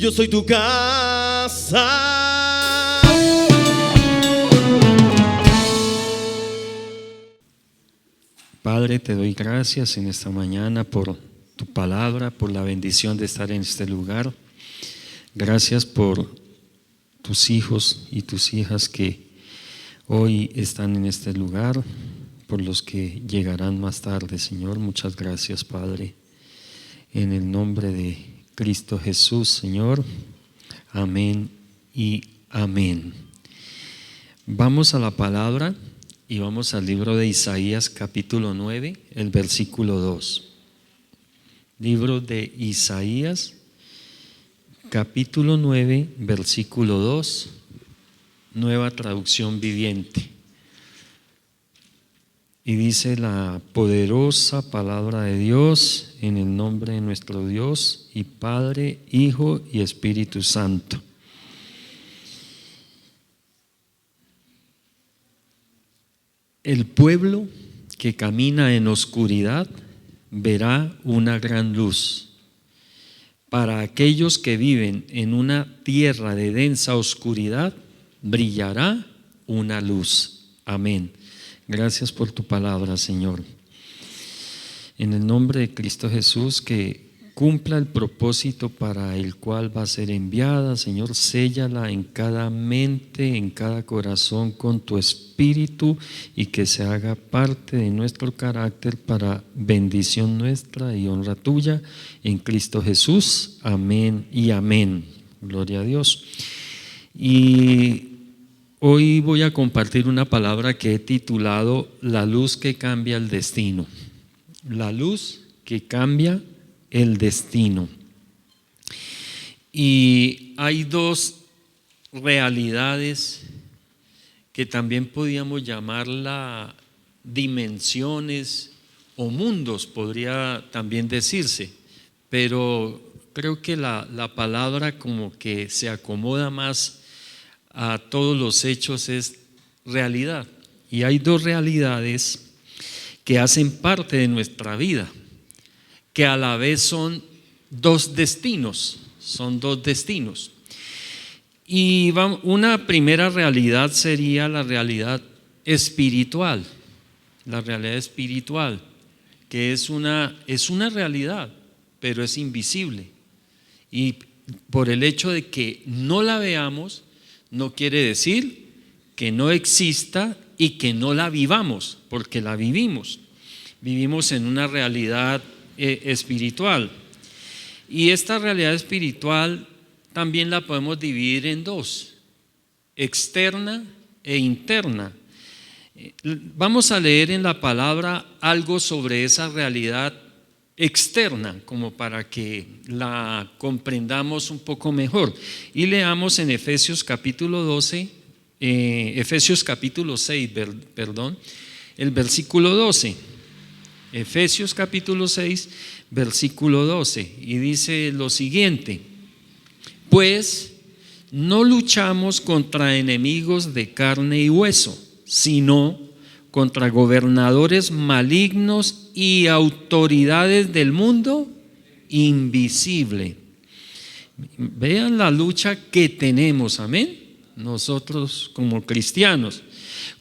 yo soy tu casa. Padre, te doy gracias en esta mañana por tu palabra, por la bendición de estar en este lugar. Gracias por tus hijos y tus hijas que hoy están en este lugar, por los que llegarán más tarde, Señor. Muchas gracias, Padre. En el nombre de Cristo Jesús, Señor. Amén y amén. Vamos a la palabra y vamos al libro de Isaías capítulo 9, el versículo 2. Libro de Isaías capítulo 9, versículo 2, Nueva Traducción Viviente. Y dice la poderosa palabra de Dios en el nombre de nuestro Dios y Padre, Hijo y Espíritu Santo. El pueblo que camina en oscuridad verá una gran luz. Para aquellos que viven en una tierra de densa oscuridad, brillará una luz. Amén. Gracias por tu palabra, Señor. En el nombre de Cristo Jesús, que cumpla el propósito para el cual va a ser enviada, Señor, séllala en cada mente, en cada corazón con tu espíritu y que se haga parte de nuestro carácter para bendición nuestra y honra tuya en Cristo Jesús. Amén y amén. Gloria a Dios. Y hoy voy a compartir una palabra que he titulado La luz que cambia el destino. La luz que cambia el destino. Y hay dos realidades que también podríamos llamarla dimensiones o mundos, podría también decirse, pero creo que la palabra como que se acomoda más a todos los hechos es realidad. Y hay dos realidades que hacen parte de nuestra vida, que a la vez son dos destinos, Y una primera realidad sería la realidad espiritual, que es una realidad, pero es invisible. Y por el hecho de que no la veamos, no quiere decir que no exista y que no la vivamos, porque la vivimos. Vivimos en una realidad espiritual. Y esta realidad espiritual también la podemos dividir en dos: externa e interna. Vamos a leer en la palabra algo sobre esa realidad externa, como para que la comprendamos un poco mejor. Y leamos en Efesios capítulo 6, el versículo 12. Efesios capítulo 6, versículo 12, y dice lo siguiente: pues no luchamos contra enemigos de carne y hueso, sino contra gobernadores malignos y autoridades del mundo invisible. Vean la lucha que tenemos, amén, nosotros como cristianos,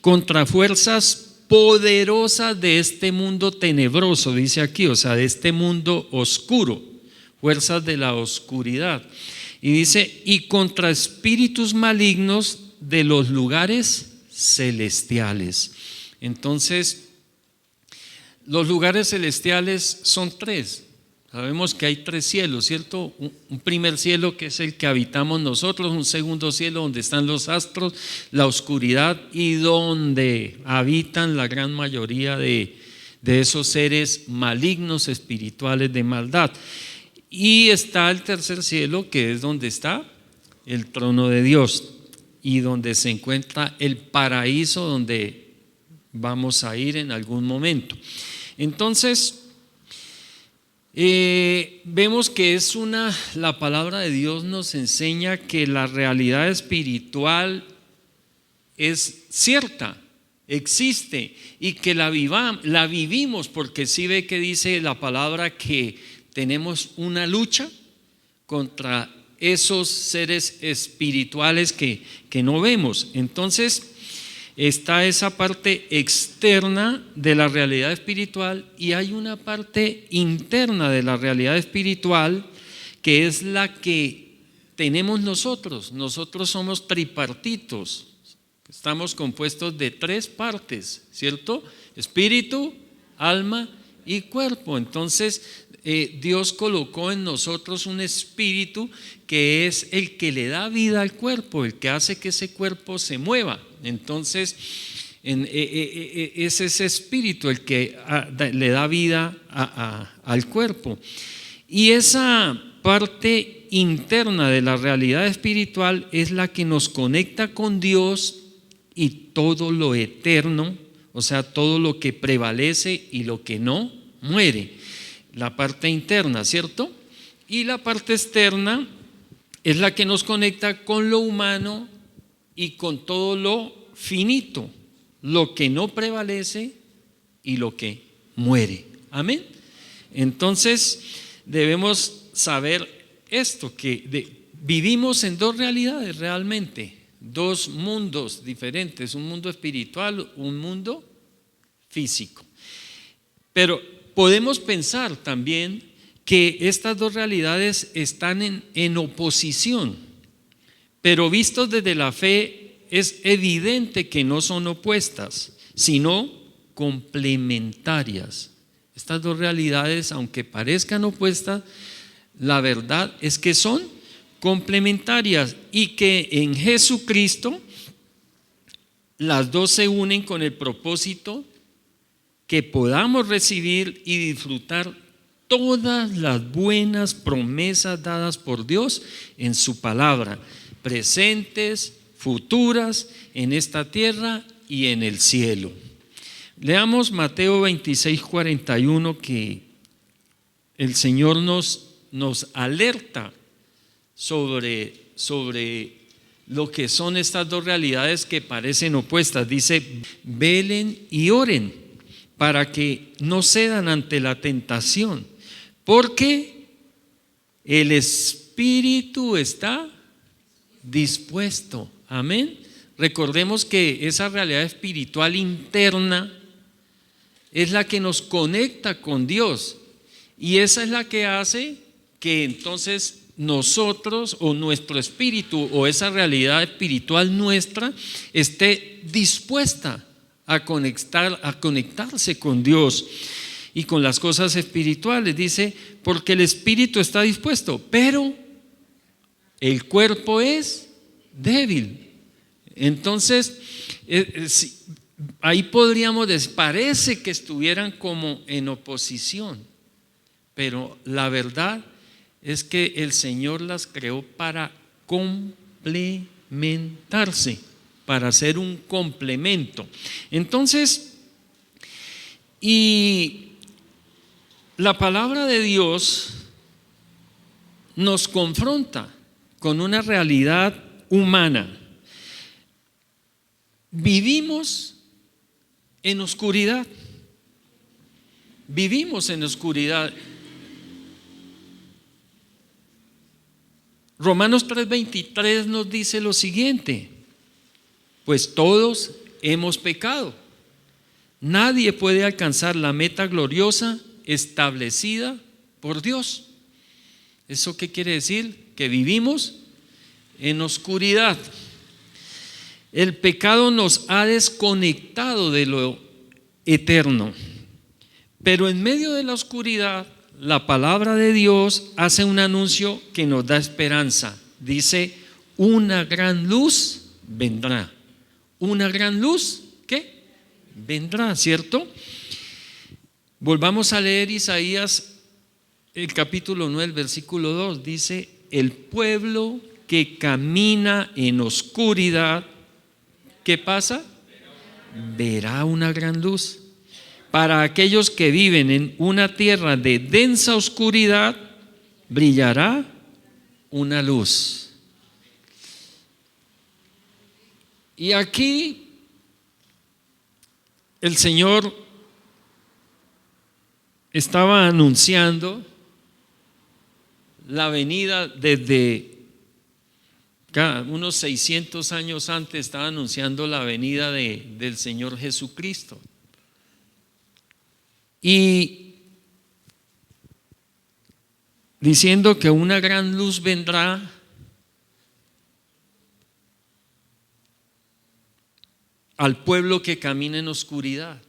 contra fuerzas poderosas de este mundo tenebroso, dice aquí, o sea, de este mundo oscuro, fuerzas de la oscuridad. Y dice, y contra espíritus malignos de los lugares celestiales. Entonces, los lugares celestiales son tres. Sabemos que hay tres cielos, ¿cierto? Un primer cielo que es el que habitamos nosotros, un segundo cielo donde están los astros, la oscuridad, y donde habitan la gran mayoría de esos seres malignos espirituales de maldad. Y está el tercer cielo, que es donde está el trono de Dios y donde se encuentra el paraíso, donde vamos a ir en algún momento. Entonces, vemos que la palabra de Dios nos enseña que la realidad espiritual es cierta, existe, y que la vivimos, porque sí ve que dice la palabra que tenemos una lucha contra esos seres espirituales que no vemos. Entonces está esa parte externa de la realidad espiritual y hay una parte interna de la realidad espiritual que es la que tenemos nosotros. Nosotros somos tripartitos, estamos compuestos de 3 partes, ¿cierto? Espíritu, alma y cuerpo. Entonces Dios colocó en nosotros un espíritu que es el que le da vida al cuerpo, el que hace que ese cuerpo se mueva. Entonces es ese espíritu el que le da vida al cuerpo. Y esa parte interna de la realidad espiritual es la que nos conecta con Dios y todo lo eterno, o sea, todo lo que prevalece y lo que no muere. La parte interna, ¿cierto? Y la parte externa es la que nos conecta con lo humano y con todo lo finito, lo que no prevalece y lo que muere. Amén. Entonces debemos saber esto, que vivimos en 2 realidades realmente, 2 mundos diferentes, un mundo espiritual, un mundo físico. Pero podemos pensar también que estas 2 realidades están en oposición, pero vistos desde la fe es evidente que no son opuestas, sino complementarias. Estas 2 realidades, aunque parezcan opuestas, la verdad es que son complementarias y que en Jesucristo las 2 se unen con el propósito que podamos recibir y disfrutar todas las buenas promesas dadas por Dios en su palabra, presentes, futuras, en esta tierra y en el cielo. Leamos Mateo 26:41, que el Señor nos alerta sobre lo que son estas 2 realidades que parecen opuestas. Dice: velen y oren para que no cedan ante la tentación, porque el espíritu está dispuesto. Amén. Recordemos que esa realidad espiritual interna es la que nos conecta con Dios y esa es la que hace que entonces nosotros o nuestro espíritu o esa realidad espiritual nuestra esté dispuesta a conectarse con Dios y con las cosas espirituales. Dice: porque el espíritu está dispuesto, pero el cuerpo es débil. Entonces ahí podríamos decir, parece que estuvieran como en oposición, pero la verdad es que el Señor las creó para complementarse, para hacer un complemento. Entonces, y la palabra de Dios nos confronta con una realidad humana. Vivimos en oscuridad. Vivimos en oscuridad. Romanos 3:23 nos dice lo siguiente: pues todos hemos pecado. Nadie puede alcanzar la meta gloriosa establecida por Dios. ¿Eso qué quiere decir? Que vivimos en oscuridad. El pecado nos ha desconectado de lo eterno. Pero en medio de la oscuridad, la palabra de Dios hace un anuncio que nos da esperanza. Dice: una gran luz vendrá. Una gran luz, ¿qué? Vendrá, ¿cierto? Volvamos a leer Isaías, el capítulo 9, el versículo 2. Dice: el pueblo que camina en oscuridad, ¿qué pasa? Verá una gran luz. Para aquellos que viven en una tierra de densa oscuridad, brillará una luz. Y aquí el Señor estaba anunciando la venida desde unos 600 años antes estaba anunciando la venida del Señor Jesucristo. Y diciendo que una gran luz vendrá al pueblo que camina en oscuridad.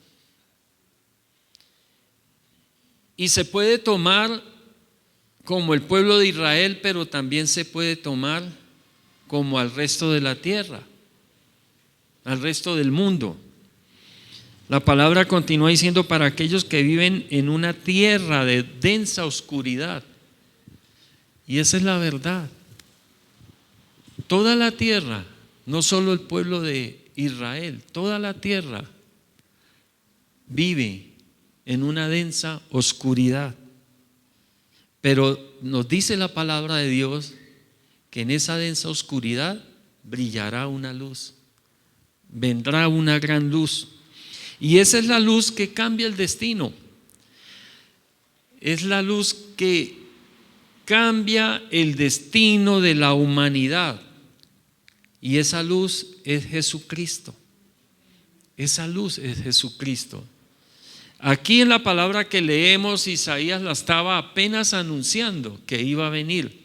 Y se puede tomar como el pueblo de Israel, pero también se puede tomar como al resto de la tierra, al resto del mundo. La palabra continúa diciendo: para aquellos que viven en una tierra de densa oscuridad. Y esa es la verdad. Toda la tierra, no solo el pueblo de Israel, toda la tierra vive en una densa oscuridad. Pero nos dice la palabra de Dios que en esa densa oscuridad brillará una luz, vendrá una gran luz. Y esa es la luz que cambia el destino. Es la luz que cambia el destino de la humanidad. Y esa luz es Jesucristo. Esa luz es Jesucristo. Aquí en la palabra que leemos, Isaías la estaba apenas anunciando que iba a venir.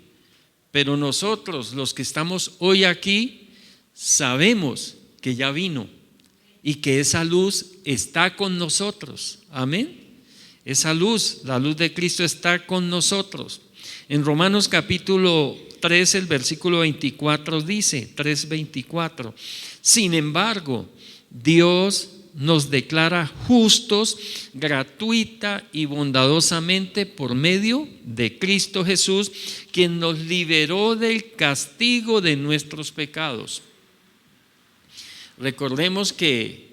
Pero nosotros, los que estamos hoy aquí, sabemos que ya vino y que esa luz está con nosotros. Amén. Esa luz, la luz de Cristo, está con nosotros. En Romanos capítulo 3, el versículo 24 dice, 3:24: sin embargo, Dios nos declara justos gratuita y bondadosamente por medio de Cristo Jesús, quien nos liberó del castigo de nuestros pecados. Recordemos que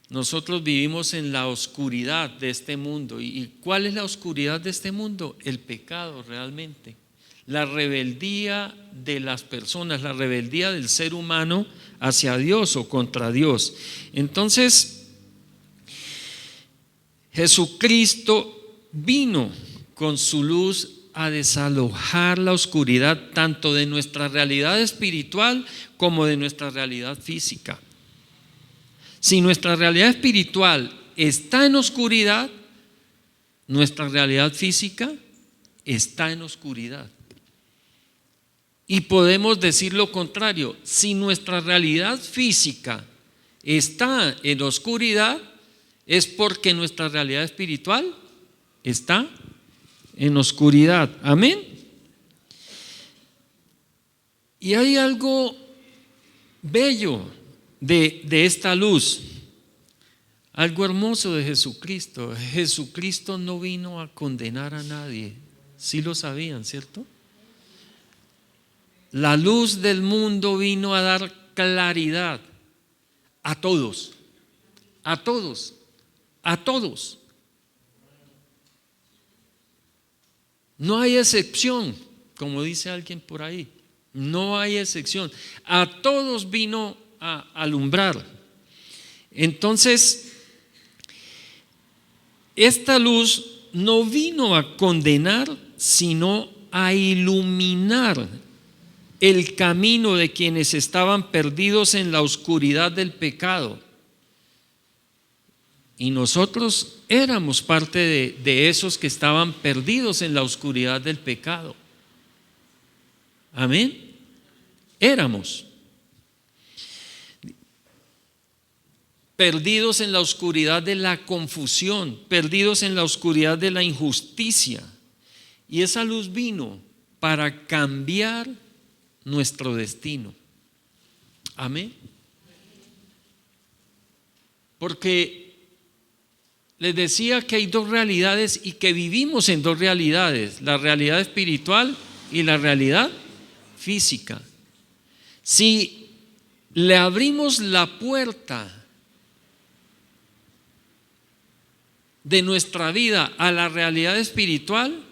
nosotros vivimos en la oscuridad de este mundo. ¿Y cuál es la oscuridad de este mundo? El pecado realmente. La rebeldía de las personas, la rebeldía del ser humano hacia Dios o contra Dios. Entonces, Jesucristo vino con su luz a desalojar la oscuridad tanto de nuestra realidad espiritual como de nuestra realidad física. Si nuestra realidad espiritual está en oscuridad, nuestra realidad física está en oscuridad. Y podemos decir lo contrario: si nuestra realidad física está en oscuridad, es porque nuestra realidad espiritual está en oscuridad. Amén. Y hay algo bello de esta luz, algo hermoso de Jesucristo. Jesucristo no vino a condenar a nadie. Sí lo sabían, ¿cierto? La luz del mundo vino a dar claridad a todos, a todos, a todos. No hay excepción, como dice alguien por ahí. No hay excepción. A todos vino a alumbrar. Entonces, esta luz no vino a condenar, sino a iluminar el camino de quienes estaban perdidos en la oscuridad del pecado. Y nosotros éramos parte de esos que estaban perdidos en la oscuridad del pecado. Amén. Éramos perdidos en la oscuridad de la confusión, perdidos en la oscuridad de la injusticia. Y esa luz vino para cambiar nuestro destino. Amén. Porque les decía que hay dos realidades y que vivimos en dos realidades: la realidad espiritual y la realidad física. Si le abrimos la puerta de nuestra vida a la realidad espiritual,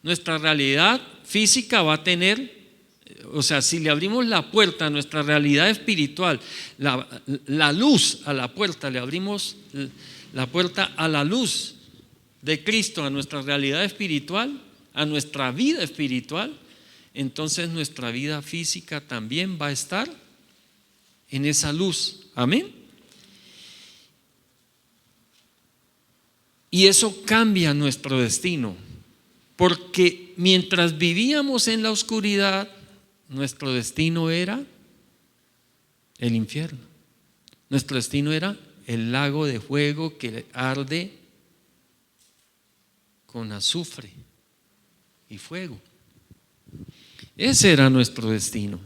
nuestra realidad física va a tener, o sea, si le abrimos la puerta a nuestra realidad espiritual, la luz a la puerta, le abrimos la puerta a la luz de Cristo, a nuestra realidad espiritual, a nuestra vida espiritual, entonces nuestra vida física también va a estar en esa luz. Amén. Y eso cambia nuestro destino, porque mientras vivíamos en la oscuridad, nuestro destino era el infierno. Nuestro destino era el lago de fuego que arde con azufre y fuego. Ese era nuestro destino.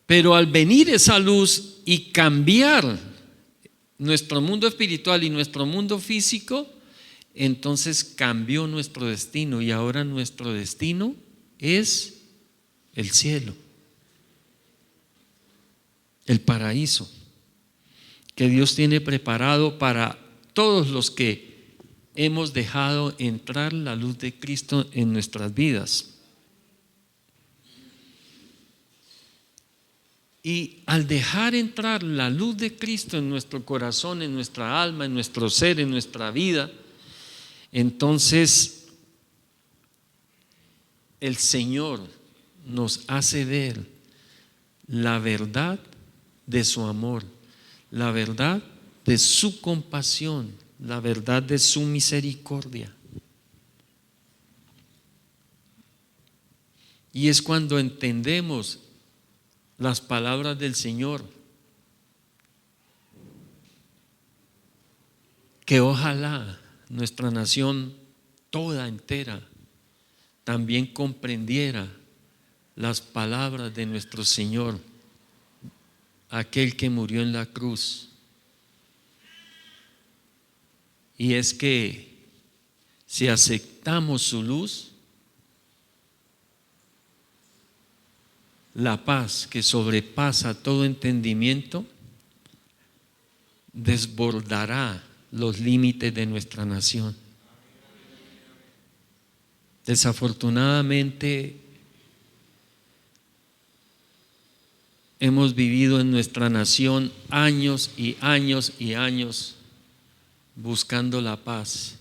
Pero al venir esa luz y cambiar nuestro mundo espiritual y nuestro mundo físico, entonces cambió nuestro destino, y ahora nuestro destino es el cielo, el paraíso que Dios tiene preparado para todos los que hemos dejado entrar la luz de Cristo en nuestras vidas. Y al dejar entrar la luz de Cristo en nuestro corazón, en nuestra alma, en nuestro ser, en nuestra vida, entonces el Señor nos hace ver la verdad de su amor, la verdad de su compasión, la verdad de su misericordia. Y es cuando entendemos las palabras del Señor, que ojalá nuestra nación toda entera también comprendiera las palabras de nuestro Señor, aquel que murió en la cruz. Y es que si aceptamos su luz, la paz que sobrepasa todo entendimiento desbordará los límites de nuestra nación. Desafortunadamente, hemos vivido en nuestra nación años y años y años buscando la paz,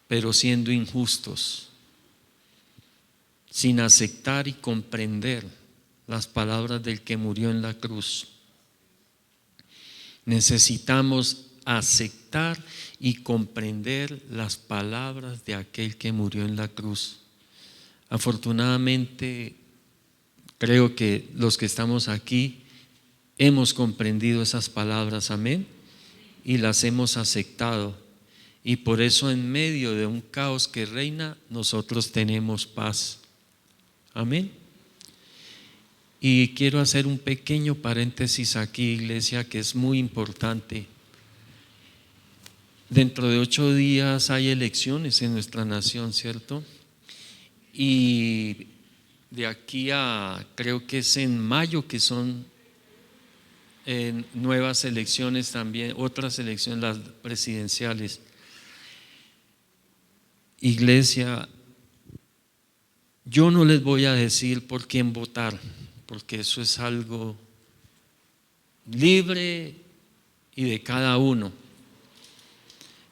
pero siendo injustos, sin aceptar y comprender las palabras del que murió en la cruz. Necesitamos aceptar y comprender las palabras de aquel que murió en la cruz. Afortunadamente, creo que los que estamos aquí hemos comprendido esas palabras, amén, y las hemos aceptado. Y por eso en medio de un caos que reina, nosotros tenemos paz. Amén. Y quiero hacer un pequeño paréntesis aquí, iglesia, que es muy importante. Dentro de 8 días hay elecciones en nuestra nación, ¿cierto? Y de aquí a, creo que es en mayo, que son nuevas elecciones también, otras elecciones, las presidenciales. Iglesia, yo no les voy a decir por quién votar, porque eso es algo libre y de cada uno.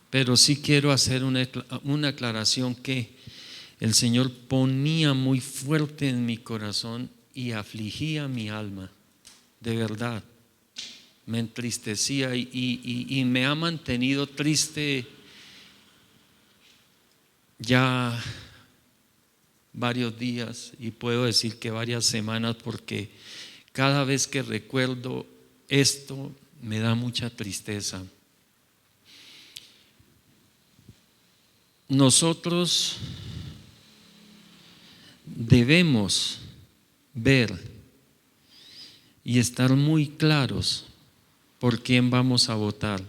Pero sí quiero hacer una aclaración que el Señor ponía muy fuerte en mi corazón y afligía mi alma, de verdad. Me entristecía y me ha mantenido triste ya varios días, y puedo decir que varias semanas, porque cada vez que recuerdo esto me da mucha tristeza. Nosotros debemos ver y estar muy claros por quién vamos a votar.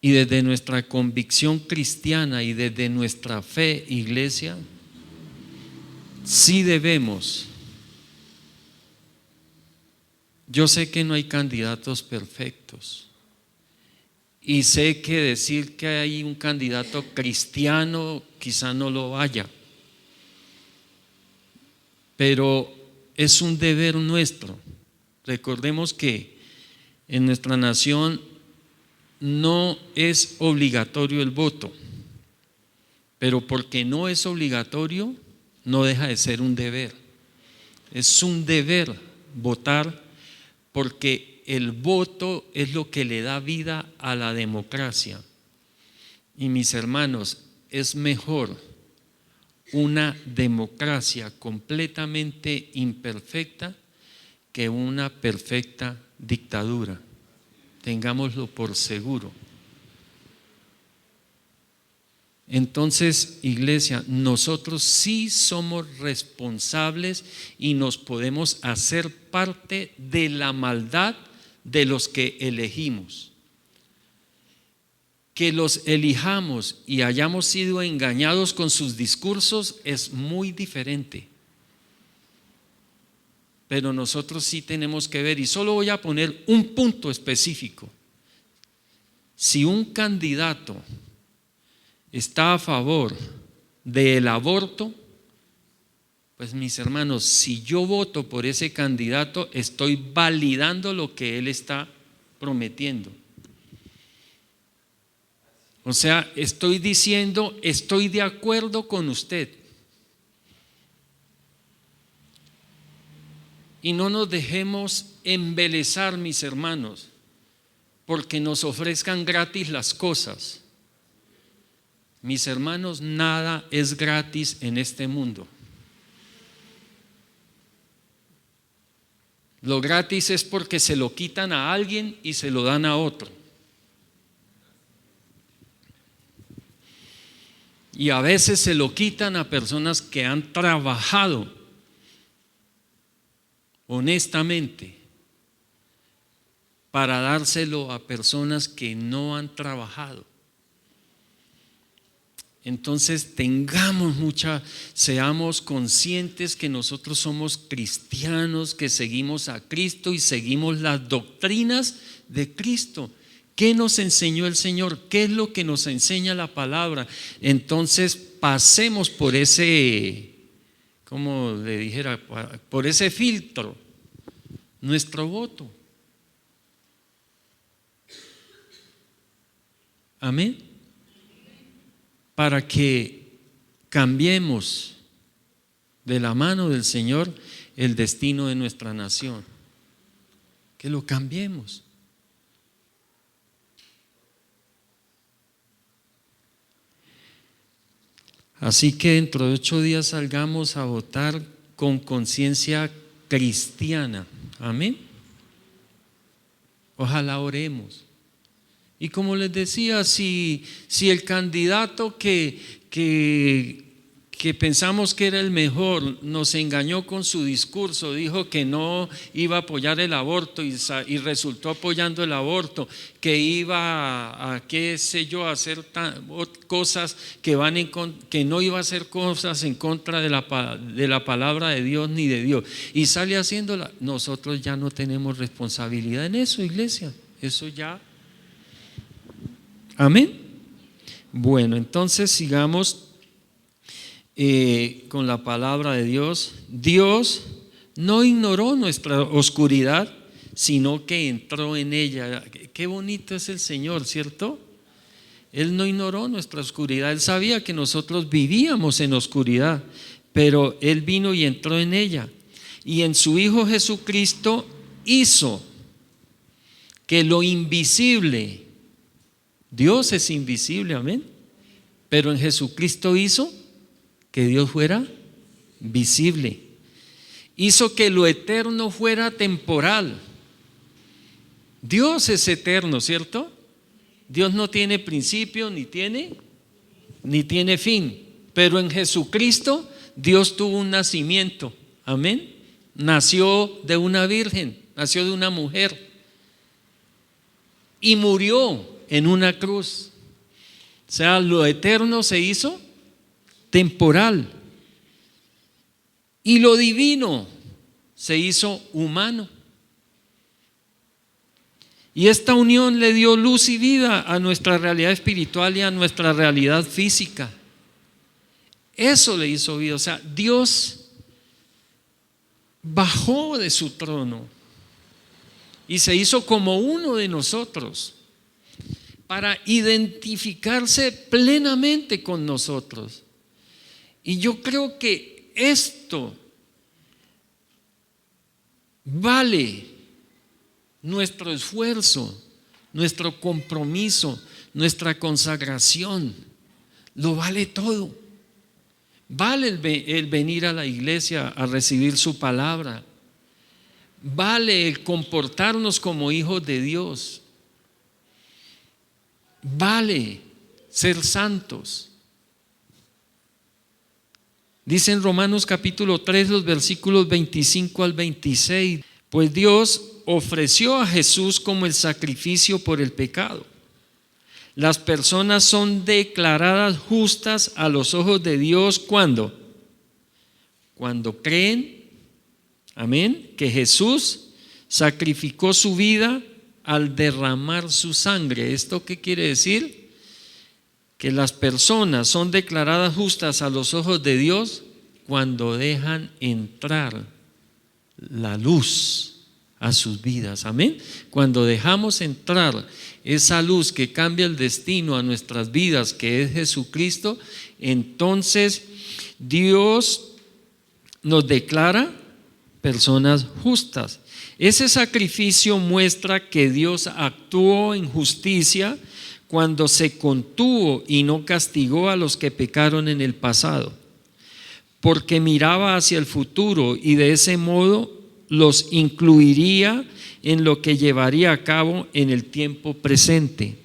Y desde nuestra convicción cristiana y desde nuestra fe, iglesia, sí debemos. Yo sé que no hay candidatos perfectos, y sé que decir que hay un candidato cristiano quizá no lo haya, pero es un deber nuestro. Recordemos que en nuestra nación no es obligatorio el voto, pero porque no es obligatorio, no deja de ser un deber. Es un deber votar, porque el voto es lo que le da vida a la democracia. Y mis hermanos, es mejor una democracia completamente imperfecta que una perfecta dictadura. Tengámoslo por seguro. Entonces, iglesia, nosotros sí somos responsables y nos podemos hacer parte de la maldad de los que elegimos. Que los elijamos y hayamos sido engañados con sus discursos es muy diferente. Pero nosotros sí tenemos que ver, y solo voy a poner un punto específico. Si un candidato está a favor del aborto, pues mis hermanos, si yo voto por ese candidato, estoy validando lo que él está prometiendo. O sea, estoy diciendo, estoy de acuerdo con usted. Y no nos dejemos embelesar, mis hermanos, porque nos ofrezcan gratis las cosas. Mis hermanos, nada es gratis en este mundo. Lo gratis es porque se lo quitan a alguien y se lo dan a otro. Y a veces se lo quitan a personas que han trabajado honestamente para dárselo a personas que no han trabajado. Entonces seamos conscientes que nosotros somos cristianos, que seguimos a Cristo y seguimos las doctrinas de Cristo. ¿Qué nos enseñó el Señor? ¿Qué es lo que nos enseña la palabra? Entonces pasemos por ese, como le dijera, por ese filtro, nuestro voto. Amén. Para que cambiemos de la mano del Señor el destino de nuestra nación. Que lo cambiemos. Así que dentro de 8 días salgamos a votar con conciencia cristiana. Amén. Ojalá oremos. Y como les decía, si el candidato que pensamos que era el mejor nos engañó con su discurso, dijo que no iba a apoyar el aborto y resultó apoyando el aborto, que iba a qué sé yo, a hacer cosas que no iba a hacer cosas en contra de la palabra de Dios ni de Dios, y sale haciéndola, nosotros ya no tenemos responsabilidad en eso, iglesia. Eso ya. Amén. Bueno, entonces sigamos con la palabra de Dios. Dios no ignoró nuestra oscuridad, sino que entró en ella. Qué bonito es el Señor, ¿cierto? Él no ignoró nuestra oscuridad. Él sabía que nosotros vivíamos en oscuridad, pero Él vino y entró en ella. Y en su Hijo Jesucristo hizo que lo invisible, Dios es invisible, amén, pero en Jesucristo hizo que Dios fuera visible. Hizo que lo eterno fuera temporal. Dios es eterno, ¿cierto? Dios no tiene principio ni tiene fin, pero en Jesucristo Dios tuvo un nacimiento, amén. Nació de una virgen, nació de una mujer y murió en una cruz. O sea, lo eterno se hizo temporal y lo divino se hizo humano. Y esta unión le dio luz y vida a nuestra realidad espiritual y a nuestra realidad física. Eso le hizo vida. O sea, Dios bajó de su trono y se hizo como uno de nosotros. para identificarse plenamente con nosotros. Y yo creo que esto vale nuestro esfuerzo, nuestro compromiso, nuestra consagración. Lo vale todo. Vale el venir a la iglesia a recibir su palabra. Vale el comportarnos como hijos de Dios. Vale ser santos. Dice en Romanos capítulo 3, los versículos 25 al 26, pues Dios ofreció a Jesús como el sacrificio por el pecado. Las personas son declaradas justas a los ojos de Dios cuando creen, amén, que Jesús sacrificó su vida al derramar su sangre. ¿Esto qué quiere decir? Que las personas son declaradas justas a los ojos de Dios cuando dejan entrar la luz a sus vidas, amén. Cuando dejamos entrar esa luz que cambia el destino a nuestras vidas, que es Jesucristo, entonces Dios nos declara personas justas. Ese sacrificio muestra que Dios actuó en justicia cuando se contuvo y no castigó a los que pecaron en el pasado, porque miraba hacia el futuro y de ese modo los incluiría en lo que llevaría a cabo en el tiempo presente.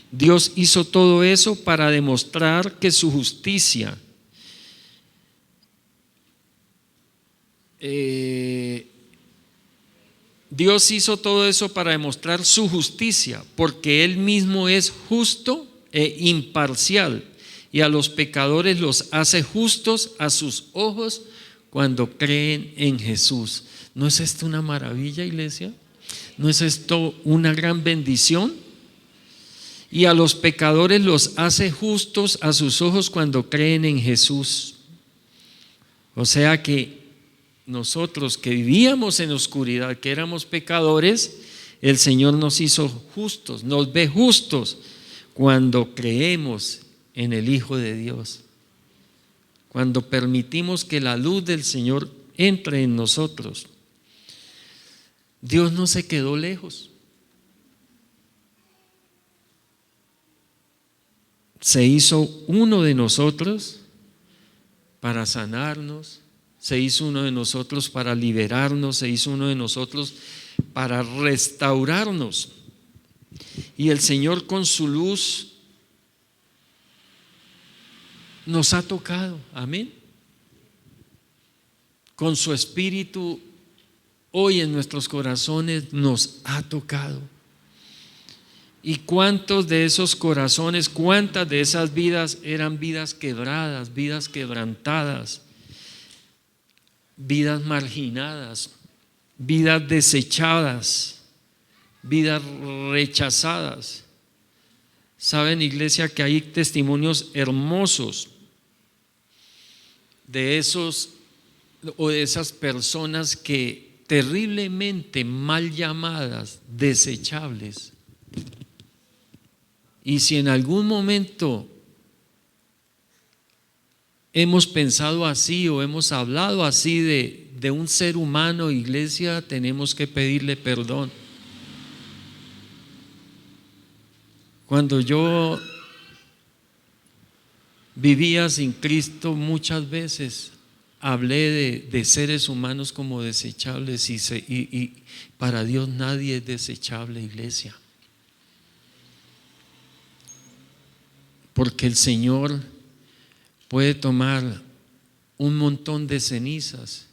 Dios hizo todo eso para demostrar que su justicia Dios hizo todo eso para demostrar su justicia, porque Él mismo es justo e imparcial, y a los pecadores los hace justos a sus ojos cuando creen en Jesús. ¿No es esto una maravilla, iglesia? ¿No es esto una gran bendición? Y a los pecadores los hace justos a sus ojos cuando creen en Jesús. O sea que nosotros que vivíamos en oscuridad, que éramos pecadores, el Señor nos hizo justos, nos ve justos cuando creemos en el Hijo de Dios, cuando permitimos que la luz del Señor entre en nosotros. Dios no se quedó lejos. Se hizo uno de nosotros para sanarnos, se hizo uno de nosotros para liberarnos, se hizo uno de nosotros para restaurarnos. Y el Señor con su luz nos ha tocado, amén. Con su espíritu hoy en nuestros corazones nos ha tocado. ¿Y cuántos de esos corazones, cuántas de esas vidas eran vidas quebradas, vidas quebrantadas, vidas marginadas, vidas desechadas, vidas rechazadas? Saben, iglesia, que hay testimonios hermosos de esos o de esas personas que terriblemente mal llamadas, desechables. Y si en algún momento hemos pensado así o hemos hablado así de un ser humano, iglesia, tenemos que pedirle perdón. Cuando yo vivía sin Cristo, muchas veces hablé de seres humanos como desechables y para Dios nadie es desechable, iglesia. Porque el Señor puede tomar un montón de cenizas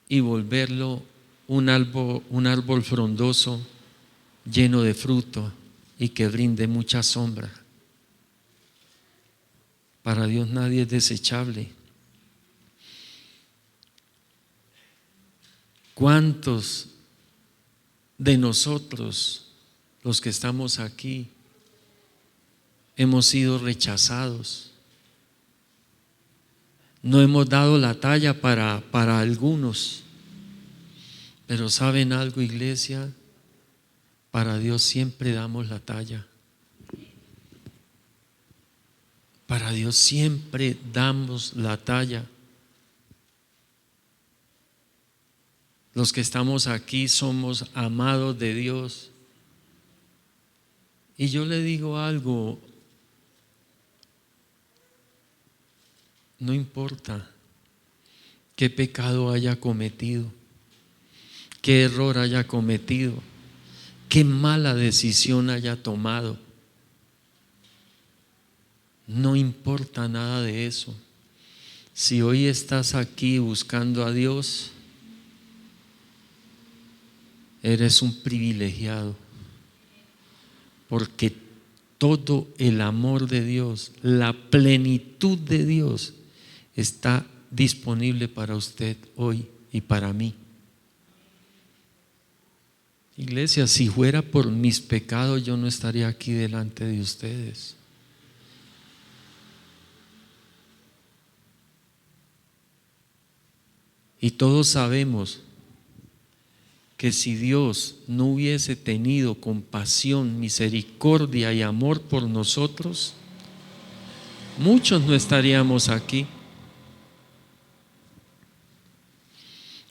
y volverlo un árbol frondoso, lleno de fruto y que brinde mucha sombra. Para Dios nadie es desechable. ¿Cuántos de nosotros, los que estamos aquí, hemos sido rechazados? No hemos dado la talla para algunos, pero ¿saben algo, iglesia? Para Dios siempre damos la talla. Para Dios siempre damos la talla. Los que estamos aquí somos amados de Dios. Y yo le digo algo, no importa qué pecado haya cometido, qué error haya cometido, qué mala decisión haya tomado. No importa nada de eso. Si hoy estás aquí buscando a Dios, eres un privilegiado, porque todo el amor de Dios, la plenitud de Dios está disponible para usted hoy y para mí. Iglesia, si fuera por mis pecados, yo no estaría aquí delante de ustedes. Y todos sabemos que si Dios no hubiese tenido compasión, misericordia y amor por nosotros, muchos no estaríamos aquí.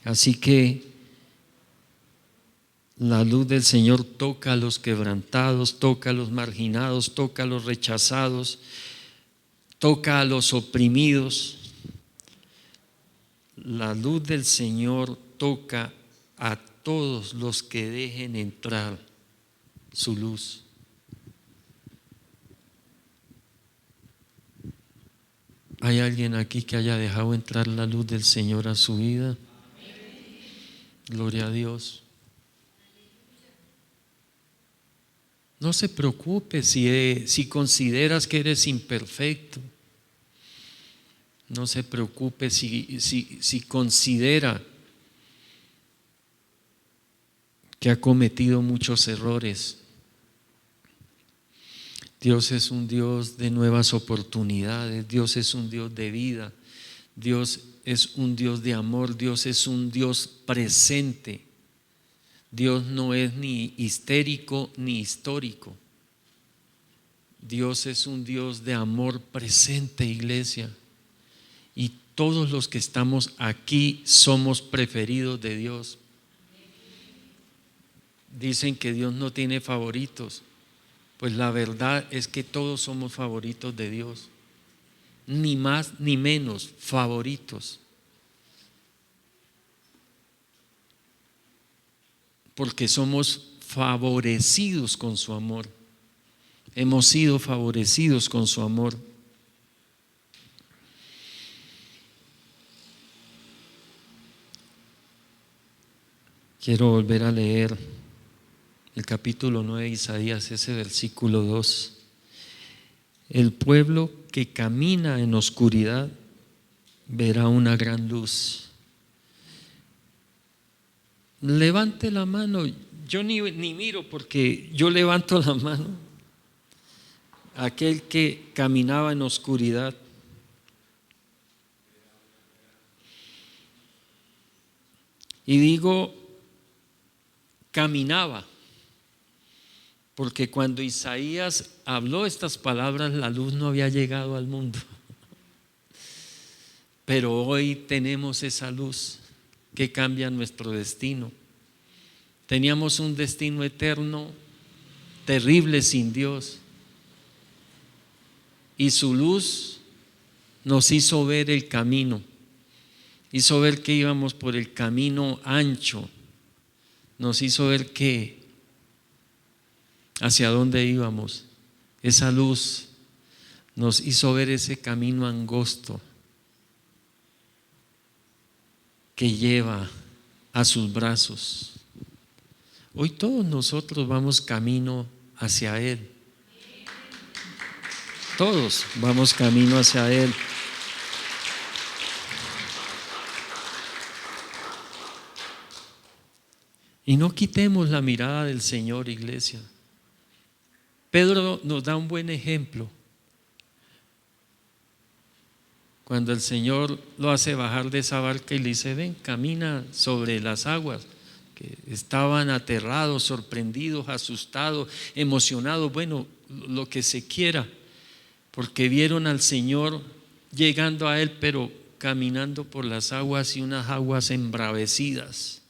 Así que la luz del Señor toca a los quebrantados, toca a los marginados, toca a los rechazados, toca a los oprimidos. La luz del Señor toca a todos los que dejen entrar su luz. ¿Hay alguien aquí que haya dejado entrar la luz del Señor a su vida? Gloria a Dios. No se preocupe si consideras que eres imperfecto. No se preocupe si considera que ha cometido muchos errores. Dios es un Dios de nuevas oportunidades. Dios es un Dios de vida. Dios es un Dios de amor. Dios es un Dios presente. Dios no es ni histérico ni histórico. Dios es un Dios de amor presente, iglesia. Y todos los que estamos aquí somos preferidos de Dios. Dicen que Dios no tiene favoritos. Pues la verdad es que todos somos favoritos de Dios. Ni más ni menos, favoritos. Porque somos favorecidos con su amor. Hemos sido favorecidos con su amor. Quiero volver a leer el capítulo 9 de Isaías, ese versículo 2. El pueblo que camina en oscuridad verá una gran luz. Levante la mano. Yo ni miro, porque yo levanto la mano. Aquel que caminaba en oscuridad. Y digo caminaba, porque cuando Isaías habló estas palabras, la luz no había llegado al mundo. Pero hoy tenemos esa luz que cambia nuestro destino. Teníamos un destino eterno terrible sin Dios, y su luz nos hizo ver el camino, hizo ver que íbamos por el camino ancho, nos hizo ver que hacia dónde íbamos. Esa luz nos hizo ver ese camino angosto que lleva a sus brazos. Hoy todos nosotros vamos camino hacia Él. Todos vamos camino hacia Él. Y no quitemos la mirada del Señor, iglesia. Pedro nos da un buen ejemplo. Cuando el Señor lo hace bajar de esa barca y le dice: ven, camina sobre las aguas, que estaban aterrados, sorprendidos, asustados, emocionados, bueno, lo que se quiera. porque vieron al Señor llegando a él, pero caminando por las aguas y unas aguas embravecidas.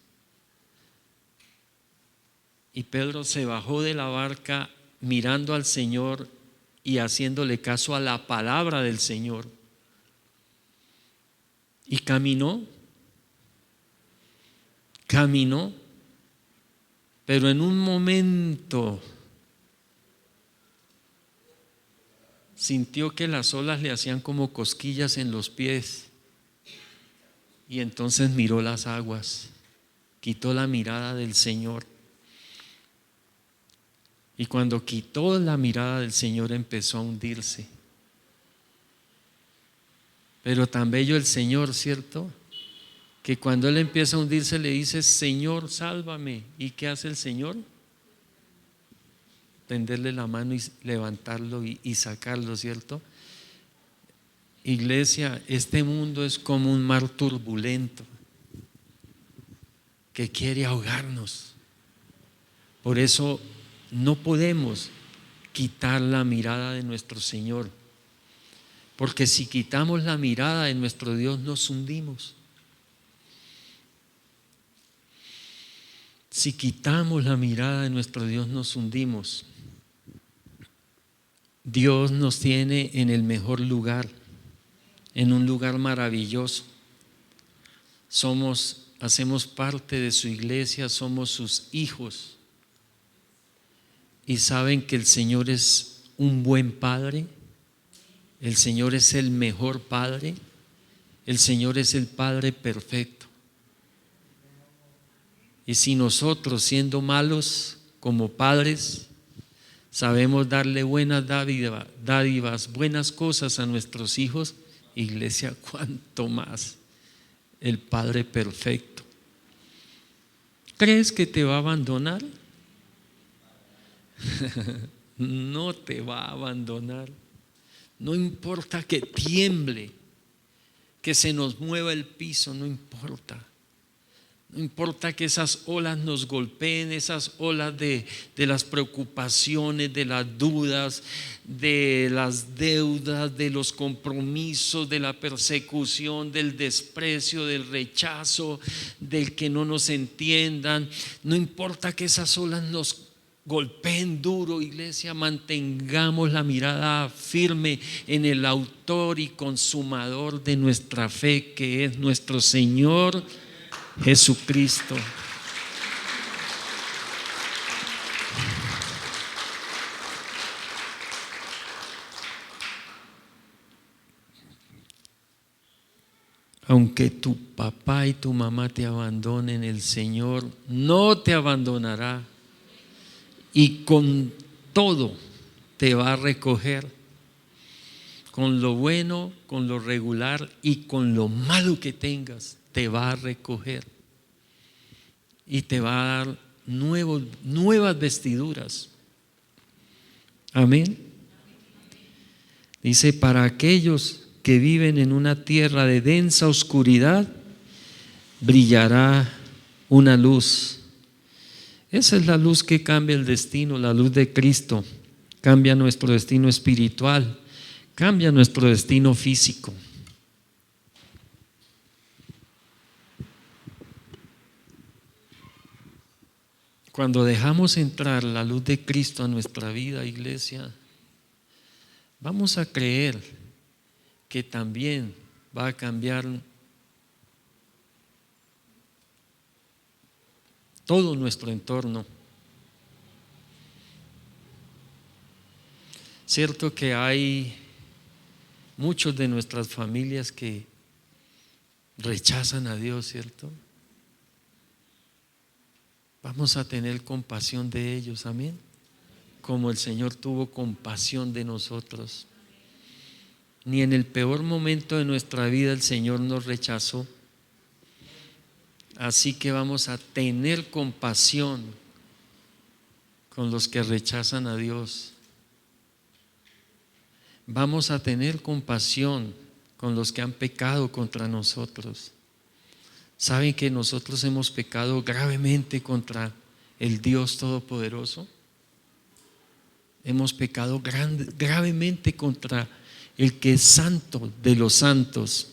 Y Pedro se bajó de la barca mirando al Señor y haciéndole caso a la palabra del Señor. Y caminó, pero en un momento sintió que las olas le hacían como cosquillas en los pies. Y entonces miró las aguas, quitó la mirada del Señor. Y cuando quitó la mirada del Señor empezó a hundirse. Pero tan bello el Señor, ¿cierto? Que cuando él empieza a hundirse le dice: Señor, sálvame. ¿Y qué hace el Señor? Tenderle la mano y levantarlo y sacarlo, ¿cierto? Iglesia, este mundo es como un mar turbulento que quiere ahogarnos. Por eso no podemos quitar la mirada de nuestro Señor, porque si quitamos la mirada de nuestro Dios nos hundimos. Si quitamos la mirada de nuestro Dios nos hundimos. Dios nos tiene en el mejor lugar, en un lugar maravilloso. Hacemos parte de su iglesia, somos sus hijos. Y saben que el Señor es un buen Padre, el Señor es el mejor Padre, el Señor es el Padre perfecto. Y si nosotros, siendo malos como padres, sabemos darle buenas dádivas, buenas cosas a nuestros hijos, iglesia, cuánto más el Padre perfecto. ¿Crees que te va a abandonar? No te va a abandonar. No importa que tiemble, que se nos mueva el piso, no importa. No importa que esas olas nos golpeen, esas olas de las preocupaciones, de las dudas, de las deudas, de los compromisos, de la persecución, del desprecio, del rechazo, del que no nos entiendan. No importa que esas olas nos golpeen duro, iglesia, mantengamos la mirada firme en el autor y consumador de nuestra fe, que es nuestro Señor Jesucristo. Aunque tu papá y tu mamá te abandonen, el Señor no te abandonará y con todo te va a recoger, con lo bueno, con lo regular y con lo malo que tengas. Te va a recoger y te va a dar nuevas vestiduras. Amén. Dice: para aquellos que viven en una tierra de densa oscuridad, brillará una luz. Esa es la luz que cambia el destino, la luz de Cristo. Cambia nuestro destino espiritual, cambia nuestro destino físico. Cuando dejamos entrar la luz de Cristo a nuestra vida, iglesia, vamos a creer que también va a cambiar todo nuestro entorno. Cierto que hay muchos de nuestras familias que rechazan a Dios, ¿cierto? Vamos a tener compasión de ellos, amén. Como el Señor tuvo compasión de nosotros. Ni en el peor momento de nuestra vida el Señor nos rechazó. Así que vamos a tener compasión con los que rechazan a Dios. Vamos a tener compasión con los que han pecado contra nosotros. ¿Saben que nosotros hemos pecado gravemente contra el Dios Todopoderoso? hemos pecado gravemente contra el que es santo de los santos.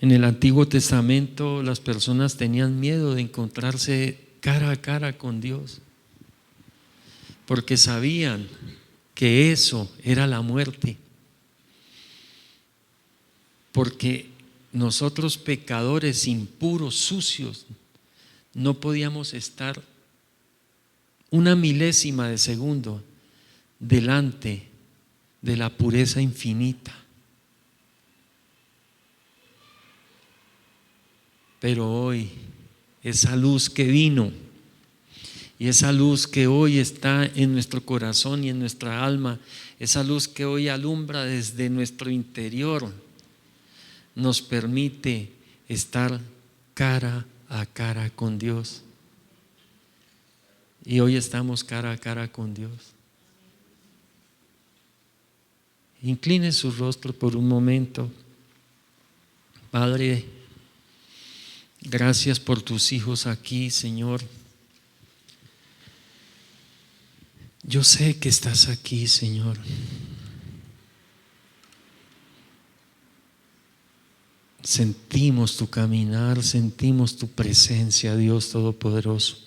En el Antiguo Testamento las personas tenían miedo de encontrarse cara a cara con Dios, porque sabían que eso era la muerte. Porque nosotros pecadores impuros, sucios, no podíamos estar una milésima de segundo delante de la pureza infinita. Pero hoy, esa luz que vino y esa luz que hoy está en nuestro corazón y en nuestra alma, esa luz que hoy alumbra desde nuestro interior, nos permite estar cara a cara con Dios. Y hoy estamos cara a cara con Dios. Incline su rostro por un momento. Padre, gracias por tus hijos aquí, Señor. Yo sé que estás aquí, Señor. Sentimos tu caminar, sentimos tu presencia, Dios Todopoderoso.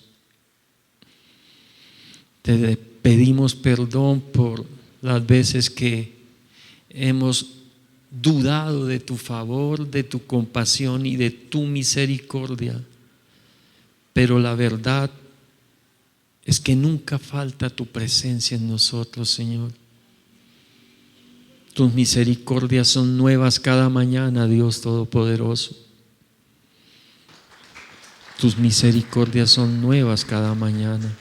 Te pedimos perdón por las veces que hemos dudado de tu favor, de tu compasión y de tu misericordia. Pero la verdad es que nunca falta tu presencia en nosotros, Señor. Tus misericordias son nuevas cada mañana, Dios Todopoderoso. Tus misericordias son nuevas cada mañana.